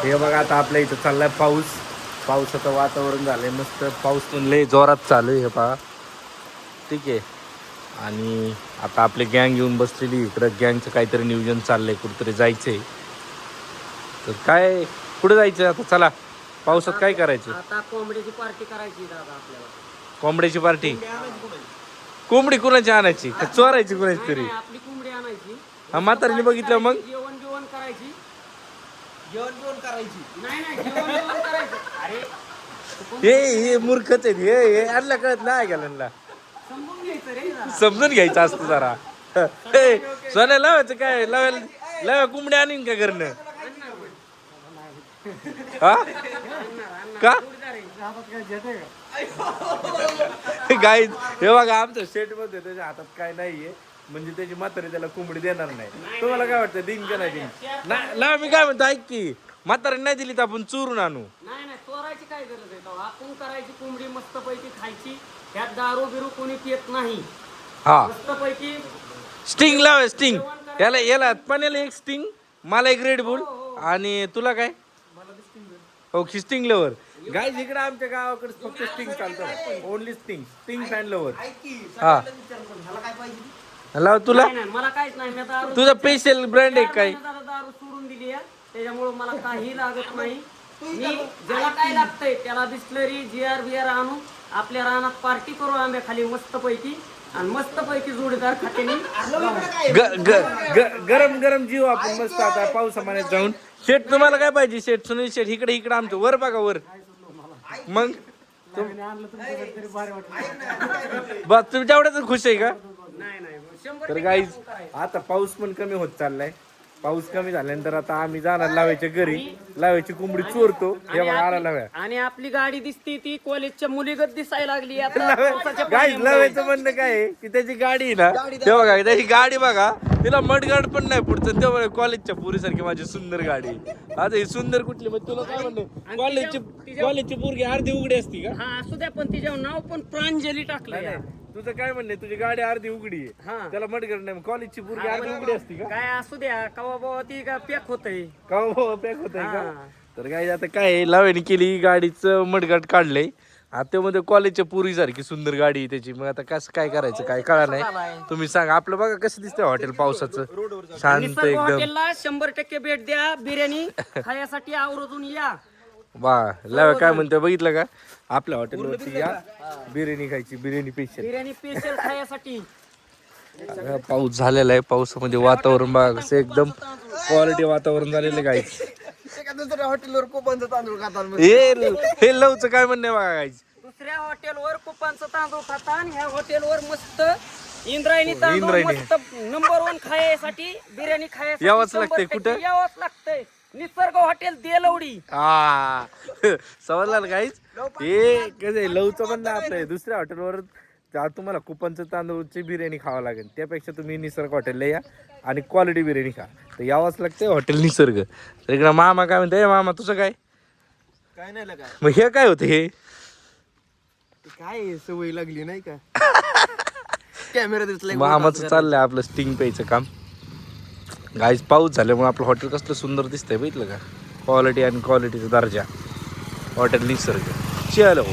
हे बघा आता आपल्या इथं चाललाय पावसाचं वातावरण झालंय मस्त. पाऊस पण लय जोरात चालू आहे हे पहा. ठीक आहे. आणि आता आपली गँग येऊन बसलेली इकडं. गँगचं काहीतरी नियोजन चाललंय, कुठेतरी जायचंय. तर काय कुठे जायचं आता? चला, पावसात काय करायचं? आता कोंबडीची पार्टी करायची दादा आपल्याला. कोंबड्याची पार्टी? कोंबडी कुणाची आणायची? चोरायची कुणाची तरी? आपली कोंबडी आणायची. हा, म्हातारीने बघितलं मग जेवण जेवण करायची. नाही जेवण करायचं. अरे हे मूर्खच आहेत. हे आणला कळत नाही गेला. समजून घ्यायचं रे जरा. समजून घ्यायचं असतं जरा. सोन्या लावायचं काय? लावा कोंबडी आणीन का करणं? हा का गाईज? हे बघा आमचं शेट मध्ये त्याच्या हातात काय नाहीये, म्हणजे त्याची म्हातारी त्याला कोंबडी देणार नाही. तुम्हाला काय वाटतं, दिन का नाही दिन? नाही, मी काय म्हणतो ऐक की, म्हातारी नाही दिली तर आपण चोरून आणू. नाही चोरायची काय गरज आहे? आपण करायची कोंबडी मस्त पैकी खायची. त्यात दारू बिरू कोणी पित नाही. हा, मस्त पैकी स्टिंग लाव. स्टिंग याला पण याला एक स्टिंग, मला एक रेड बुल, आणि तुला काय? हो, स्टिंग लवर. गाईज इकडे आमच्या गावाकडे फक्त स्टिंग चालतं. Only sting fan lover. हा, लाव तुला. मला काहीच नाही. तुझा स्पेशल ब्रँड आहे काय? दारू सोडून दिली आहे, त्याच्यामुळे मला काही लागत नाही. मी ज्याला काय लागतंय त्याला बिस्लरी GR आणू. आपल्या रानात पार्टी करू आंब्या खाली मस्त पैकी, आणि मस्त पैकी जोडीदार खात्याने गरम गरम जीव आपण मस्त आता पावसामान्यात जाऊन. शेट तुम्हाला काय पाहिजे? शेट सुनील शेट इकडे आमचं वर बघा वर. मग बस तुम्ही तेवढ्याच खुश आहे का? तर गाईज आता पाऊस पण कमी होत चाललाय. पाऊस कमी झाल्यानंतर आता आम्ही जाणार लावायच्या घरी. लावायची कोंबडी चोरतो. हे बघा आला लाव्या. आणि आपली गाडी दिसती ती कॉलेजच्या मुलीगत दिसायला लागली आता. गाईज लावायचं म्हणणं काय आहे की त्याची गाडी आहे ना, ते बघा त्याची गाडी बघा, तिला मडगाड पण नाही पुढचं. ते कॉलेजच्या पुरीसारखी माझी सुंदर गाडी. आता ही सुंदर कुठली? मग तुला काय म्हणणं, कॉलेजची पोरगी अर्धी उघडी असती का? हा असू द्या, पण तिच्यावर नाव पण प्रांजली टाकलंय. तुझं काय म्हणणे, तुझी गाडी अर्धी उघडी आहे, त्याला मडगाड नाही. कॉलेजची पोरगी अर्धी उघडी असती का? काय असू द्या, कवा बाबा ती का पॅक होतय. का पॅक होत आहे का? तर काय आता काय लावायनी केली, गाडीचं मडगाट काढलंय. आता मध्ये कॉलेजच्या पुरी सारखी सुंदर गाडी आहे त्याची. मग आता कसं काय करायचं काय कळा नाही. तुम्ही सांगा. आपलं बघा कसं दिसतंय हॉटेल पावसाचं, शांत एकदम. हॉटेलला 100% भेट द्या. बिर्याणी खाण्यासाठी आवर्जून या. वा लावा काय म्हणतोय बघितलं का? आपल्या हॉटेलवरती या, बिर्याणी खायची. बिर्याणी स्पेशल खाण्यासाठी. पाऊस झालेला आहे. पावसामध्ये वातावरण बघा कसं एकदम क्वालिटी वातावरण झालेलं आहे. हॉटेलवर कोपनचं तांदूळ खातात. हे लवचं काय म्हणणं बघा गाईज. दुसऱ्या हॉटेलवर कुपांचं तांदूळ खाता, आणि ह्या हॉटेलवर मस्त इंद्रायणी तांदूळ मस्त नंबर 1 खायसाठी, बिर्याणी खायसाठी यावंच लागतंय. कुठं यावंच लागतंय? निसर्ग हॉटेल देलवडी. समजला ना गाईज? हे कसं लवचं म्हणणं आपलं. दुसऱ्या हॉटेलवर तुम्हाला कुपनचं तांदूळची बिर्याणी खावं लागेल. त्यापेक्षा तुम्ही निसर्ग हॉटेलला या आणि क्वालिटी बिर्याणी खा. तर यावंच लागतंय हॉटेल निसर्ग. तर इकडं मामा काय म्हणते? मामा तुझं काय? काय नाही लागा. मग हे काय होतं? हे काय सवय लागली नाही का? कॅमेरा दिसलाय. मामाचं चाललंय आपलं स्टिंग प्यायचं काम. गाईज पाऊस झाल्यामुळे आपलं हॉटेल कसलं सुंदर दिसतंय बघितलं का? क्वालिटी आणि क्वालिटीचा दर्जा. हॉटेल निसर्ग. चलो.